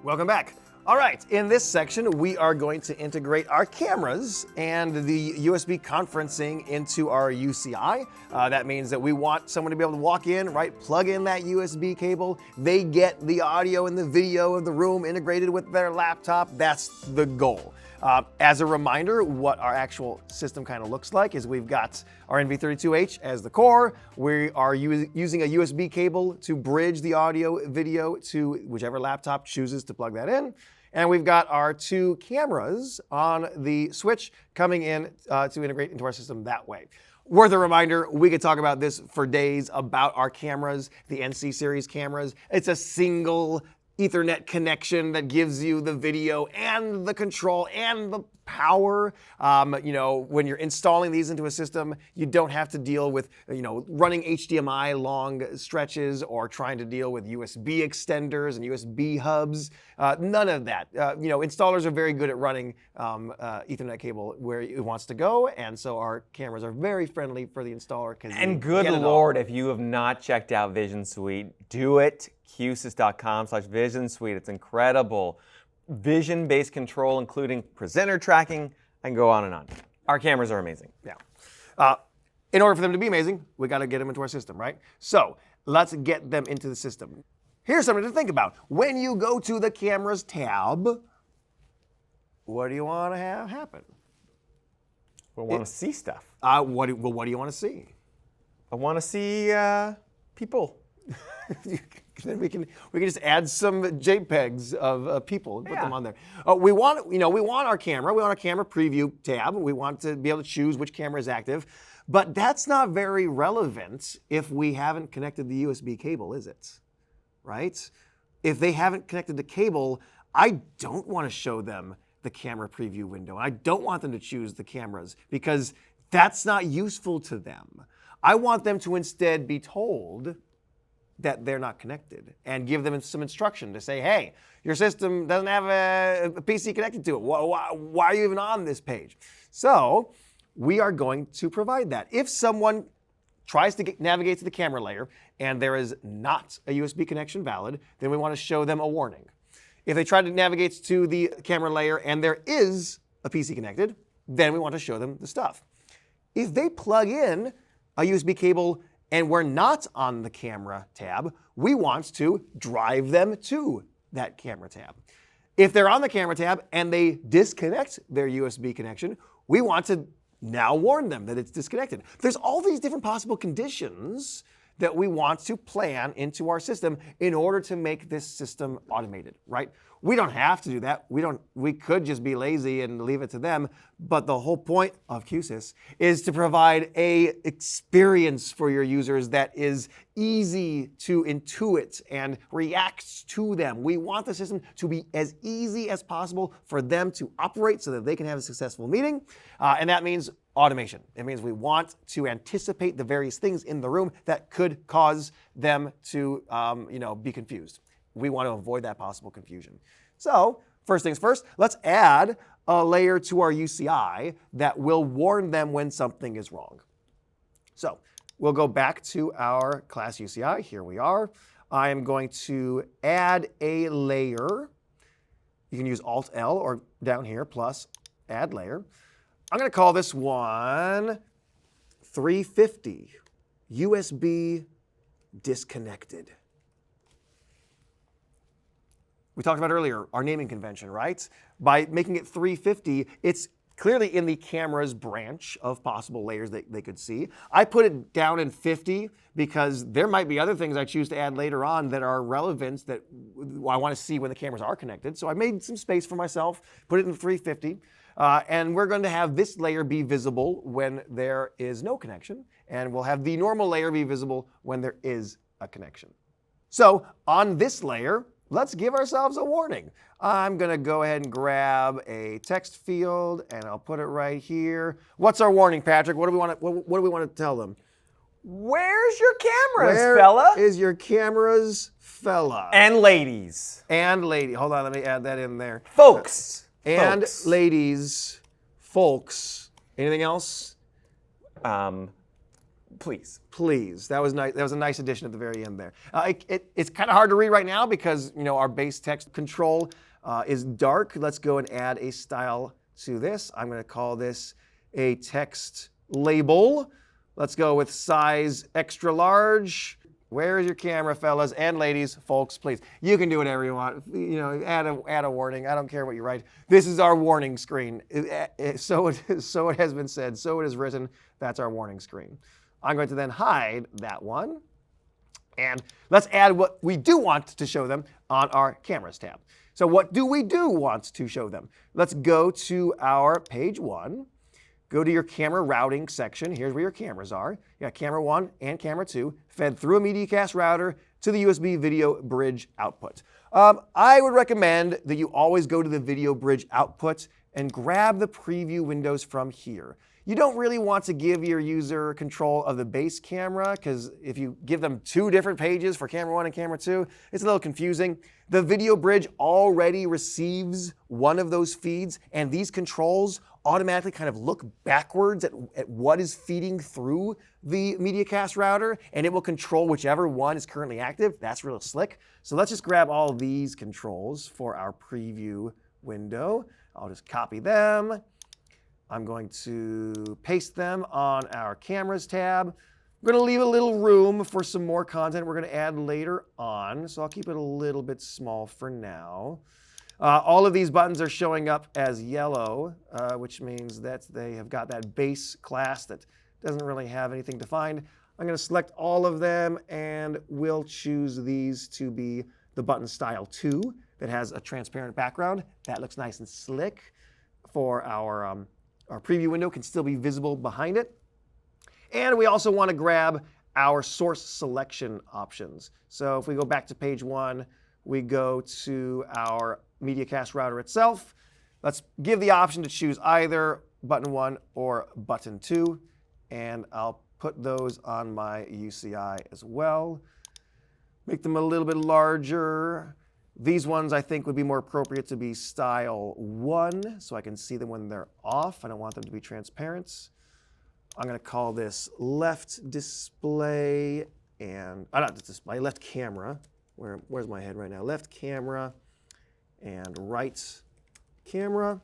Welcome back. All right, in this section, we are going to integrate our cameras and the USB conferencing into our UCI. That means that we want someone to be able to walk in, right, plug in that USB cable. They get the audio and the video of the room integrated with their laptop. That's the goal. As a reminder, what our actual system kind of looks like is we've got our NV32H as the core. We are using a USB cable to bridge the audio video to whichever laptop chooses to plug that in. And we've got our two cameras on the switch coming in to integrate into our system that way. Worth a reminder, we could talk about this for days about our cameras, the NC series cameras. It's a single Ethernet connection that gives you the video and the control and the power. When you're installing these into a system, you don't have to deal with, running HDMI long stretches or trying to deal with USB extenders and USB hubs. None of that. Installers are very good at running Ethernet cable where it wants to go, and so our cameras are very friendly for the installer. And good Lord, if you have not checked out Vision Suite, do it. Q-SYS.com/Vision Suite. It's incredible. Vision-based control, including presenter tracking, and go on and on. Our cameras are amazing. Yeah. In order for them to be amazing, we got to get them into our system, right? So let's get them into the system. Here's something to think about. When you go to the cameras tab, what do you want to have happen? We want to see stuff. What do you want to see? I want to see people. Then we can just add some JPEGs of people and put them on there. We want our camera. We want our camera preview tab. We want to be able to choose which camera is active, but that's not very relevant if we haven't connected the USB cable, is it? Right? If they haven't connected the cable, I don't want to show them the camera preview window. I don't want them to choose the cameras because that's not useful to them. I want them to instead be told that they're not connected and give them some instruction to say, hey, your system doesn't have a PC connected to it. Why are you even on this page? So we are going to provide that. If someone tries to navigate to the camera layer and there is not a USB connection valid, then we want to show them a warning. If they try to navigate to the camera layer and there is a PC connected, then we want to show them the stuff. If they plug in a USB cable and we're not on the camera tab, we want to drive them to that camera tab. If they're on the camera tab and they disconnect their USB connection, we want to now warn them that it's disconnected. There's all these different possible conditions that we want to plan into our system in order to make this system automated, right? We don't have to do that. We could just be lazy and leave it to them, but the whole point of Q-SYS is to provide a experience for your users that is easy to intuit and react to them. We want the system to be as easy as possible for them to operate so that they can have a successful meeting, and that means automation. It means we want to anticipate the various things in the room that could cause them to be confused. We want to avoid that possible confusion. So first things first, let's add a layer to our UCI that will warn them when something is wrong. So we'll go back to our class UCI. Here we are. I am going to add a layer. You can use Alt-L or down here, plus add layer. I'm going to call this one 350 USB disconnected. We talked about earlier our naming convention, right? By making it 350, it's clearly in the camera's branch of possible layers that they could see. I put it down in 50 because there might be other things I choose to add later on that are relevant that I want to see when the cameras are connected. So I made some space for myself, put it in 350. And we're going to have this layer be visible when there is no connection, and we'll have the normal layer be visible when there is a connection. So on this layer, let's give ourselves a warning. I'm going to go ahead and grab a text field, and I'll put it right here. What's our warning, Patrick? What do we want to tell them? Where's your cameras, fella? Where is your cameras, fella? And ladies. And lady. Hold on, let me add that in there. Folks. And ladies, folks. Anything else? Please. Please. That was nice. That was a nice addition at the very end there. It's kind of hard to read right now because our base text control is dark. Let's go and add a style to this. I'm going to call this a text label. Let's go with size extra large. Where is your camera, fellas and ladies, folks, please. You can do whatever you want. Add a warning. I don't care what you write. This is our warning screen. So it has been said. So it is written. That's our warning screen. I'm going to then hide that one. And let's add what we do want to show them on our cameras tab. So what do we want to show them? Let's go to our page 1. Go to your camera routing section. Here's where your cameras are. You got camera 1 and camera 2 fed through a MediaCast router to the USB video bridge output. I would recommend that you always go to the video bridge output and grab the preview windows from here. You don't really want to give your user control of the base camera because if you give them 2 different pages for camera 1 and camera 2, it's a little confusing. The video bridge already receives one of those feeds, and these controls automatically kind of look backwards at what is feeding through the MediaCast router, and it will control whichever one is currently active. That's real slick. So let's just grab all these controls for our preview window. I'll just copy them. I'm going to paste them on our cameras tab. I'm going to leave a little room for some more content we're going to add later on, so I'll keep it a little bit small for now. All of these buttons are showing up as yellow, which means that they have got that base class that doesn't really have anything defined. I'm going to select all of them, and we'll choose these to be the button style 2 that has a transparent background. That looks nice and slick. For our preview window can still be visible behind it. And we also want to grab our source selection options. So if we go back to page 1, we go to our MediaCast router itself. Let's give the option to choose either button 1 or button 2. And I'll put those on my UCI as well. Make them a little bit larger. These ones I think would be more appropriate to be style 1, so I can see them when they're off. I don't want them to be transparent. I'm going to call this left display and, not display, left camera. Where's my head right now? Left camera and right camera.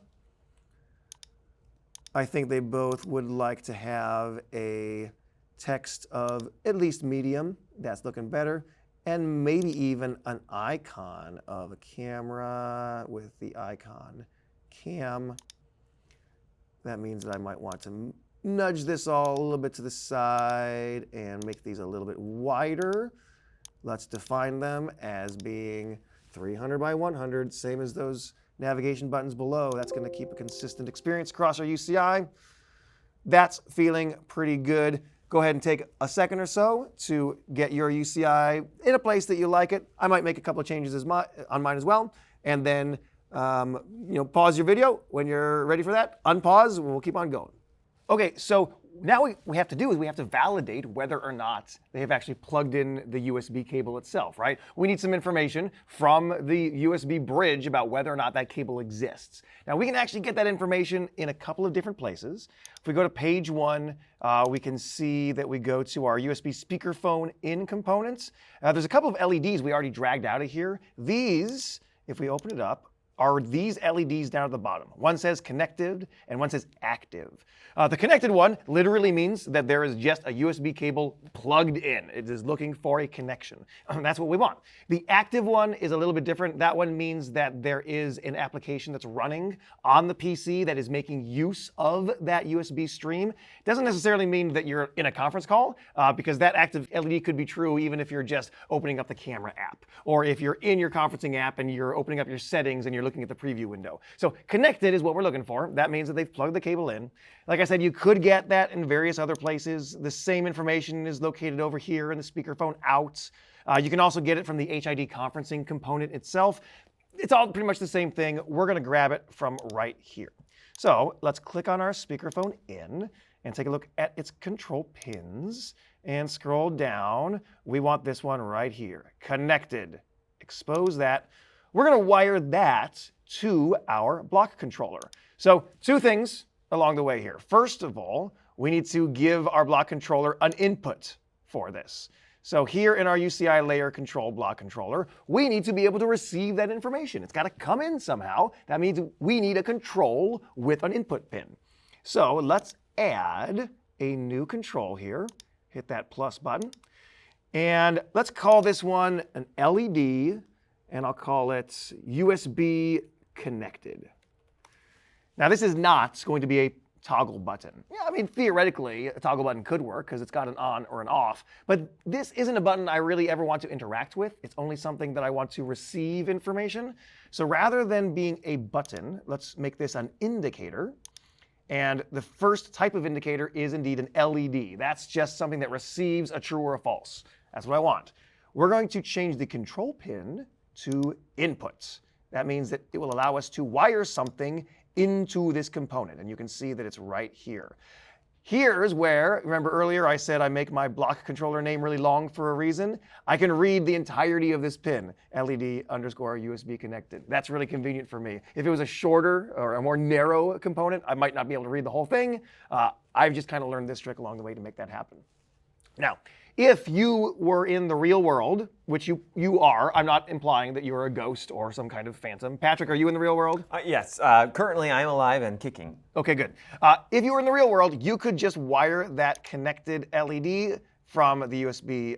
I think they both would like to have a text of at least medium. That's looking better. And maybe even an icon of a camera with the icon cam. That means that I might want to nudge this all a little bit to the side and make these a little bit wider. Let's define them as being 300 by 100, same as those navigation buttons below. That's going to keep a consistent experience across our UCI. That's feeling pretty good. Go ahead and take a second or so to get your UCI in a place that you like it. I might make a couple of changes on mine as well. And then pause your video when you're ready for that. Unpause, and we'll keep on going. Okay, so now what we have to do is we have to validate whether or not they have actually plugged in the USB cable itself, right? We need some information from the USB bridge about whether or not that cable exists. Now, we can actually get that information in a couple of different places. If we go to page 1, we can see that we go to our USB speakerphone in components. There's a couple of LEDs we already dragged out of here. These, if we open it up, are these LEDs down at the bottom. One says connected and one says active. The connected one literally means that there is just a USB cable plugged in. It is looking for a connection. That's what we want. The active one is a little bit different. That one means that there is an application that's running on the PC that is making use of that USB stream. It doesn't necessarily mean that you're in a conference call because that active LED could be true even if you're just opening up the camera app or if you're in your conferencing app and you're opening up your settings and you're looking at the preview window. So connected is what we're looking for. That means that they've plugged the cable in. Like I said, you could get that in various other places. The same information is located over here in the speakerphone out. You can also get it from the HID conferencing component itself. It's all pretty much the same thing. We're going to grab it from right here. So let's click on our speakerphone in and take a look at its control pins and scroll down. We want this one right here, connected. Expose that. We're going to wire that to our block controller. So 2 things along the way here. First of all, we need to give our block controller an input for this. So here in our UCI layer control block controller, we need to be able to receive that information. It's got to come in somehow. That means we need a control with an input pin. So let's add a new control here. Hit that plus button. And let's call this one an LED, and I'll call it USB connected. Now this is not going to be a toggle button. Yeah, I mean, theoretically, a toggle button could work because it's got an on or an off, but this isn't a button I really ever want to interact with. It's only something that I want to receive information. So rather than being a button, let's make this an indicator. And the first type of indicator is indeed an LED. That's just something that receives a true or a false. That's what I want. We're going to change the control pin to input. That means that it will allow us to wire something into this component, and you can see that it's right here. Here's where, remember earlier I said I make my block controller name really long for a reason? I can read the entirety of this pin, LED underscore USB connected. That's really convenient for me. If it was a shorter or a more narrow component, I might not be able to read the whole thing. I've just kind of learned this trick along the way to make that happen. Now, if you were in the real world, which you are, I'm not implying that you're a ghost or some kind of phantom. Patrick, are you in the real world? Yes, currently I'm alive and kicking. Okay, good. If you were in the real world, you could just wire that connected LED from the USB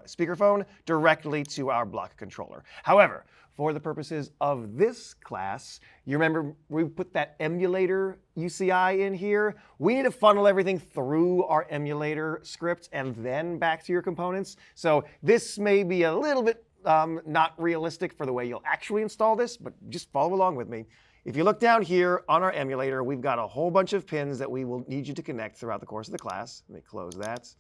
speakerphone directly to our block controller. However, for the purposes of this class, you remember we put that emulator UCI in here? We need to funnel everything through our emulator script and then back to your components. So this may be a little bit not realistic for the way you'll actually install this, but just follow along with me. If you look down here on our emulator, we've got a whole bunch of pins that we will need you to connect throughout the course of the class. Let me close that.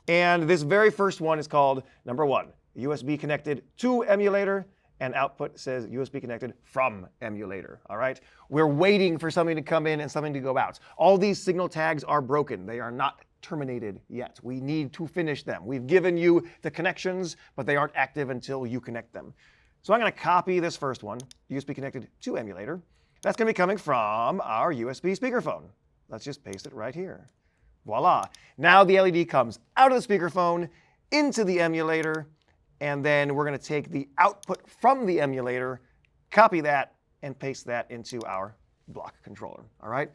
And this very first one is called number 1, USB connected to emulator. And output says USB connected from emulator, all right? We're waiting for something to come in and something to go out. All these signal tags are broken. They are not terminated yet. We need to finish them. We've given you the connections, but they aren't active until you connect them. So I'm gonna copy this first one, USB connected to emulator. That's gonna be coming from our USB speakerphone. Let's just paste it right here. Voila. Now the LED comes out of the speakerphone, into the emulator, and then we're going to take the output from the emulator, copy that, and paste that into our block controller. All right?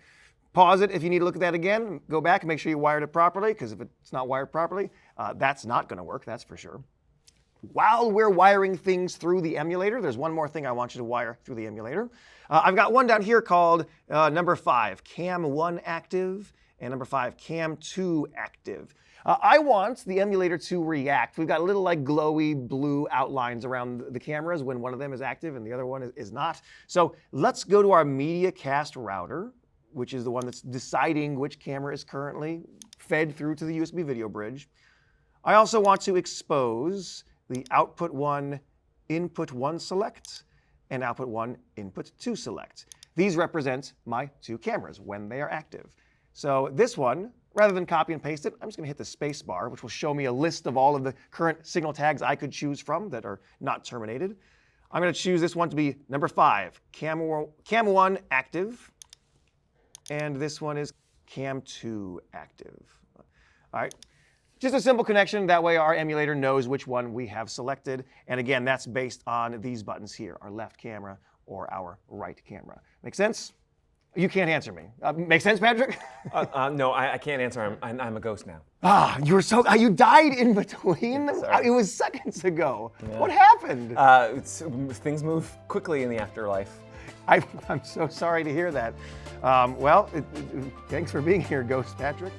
Pause it if you need to look at that again. Go back and make sure you wired it properly, because if it's not wired properly, that's not going to work, that's for sure. While we're wiring things through the emulator, there's one more thing I want you to wire through the emulator. I've got one down here called number 5, Cam 1 active, and number 5, Cam 2 active. I want the emulator to react. We've got little like glowy blue outlines around the cameras when one of them is active and the other one is not. So let's go to our media cast router, which is the one that's deciding which camera is currently fed through to the USB video bridge. I also want to expose the output 1, input 1 select, and output 1, input 2 select. These represent my 2 cameras when they are active. So this one, rather than copy and paste it, I'm just going to hit the space bar, which will show me a list of all of the current signal tags I could choose from that are not terminated. I'm going to choose this one to be number 5, Cam 1 active, and this one is Cam 2 active. All right. Just a simple connection. That way our emulator knows which one we have selected. And again, that's based on these buttons here, our left camera or our right camera. Make sense? You can't answer me. Make sense, Patrick? No, I can't answer. I'm a ghost now. You died in between? It was seconds ago. Yeah. What happened? Things move quickly in the afterlife. I'm so sorry to hear that. Thanks for being here, Ghost Patrick.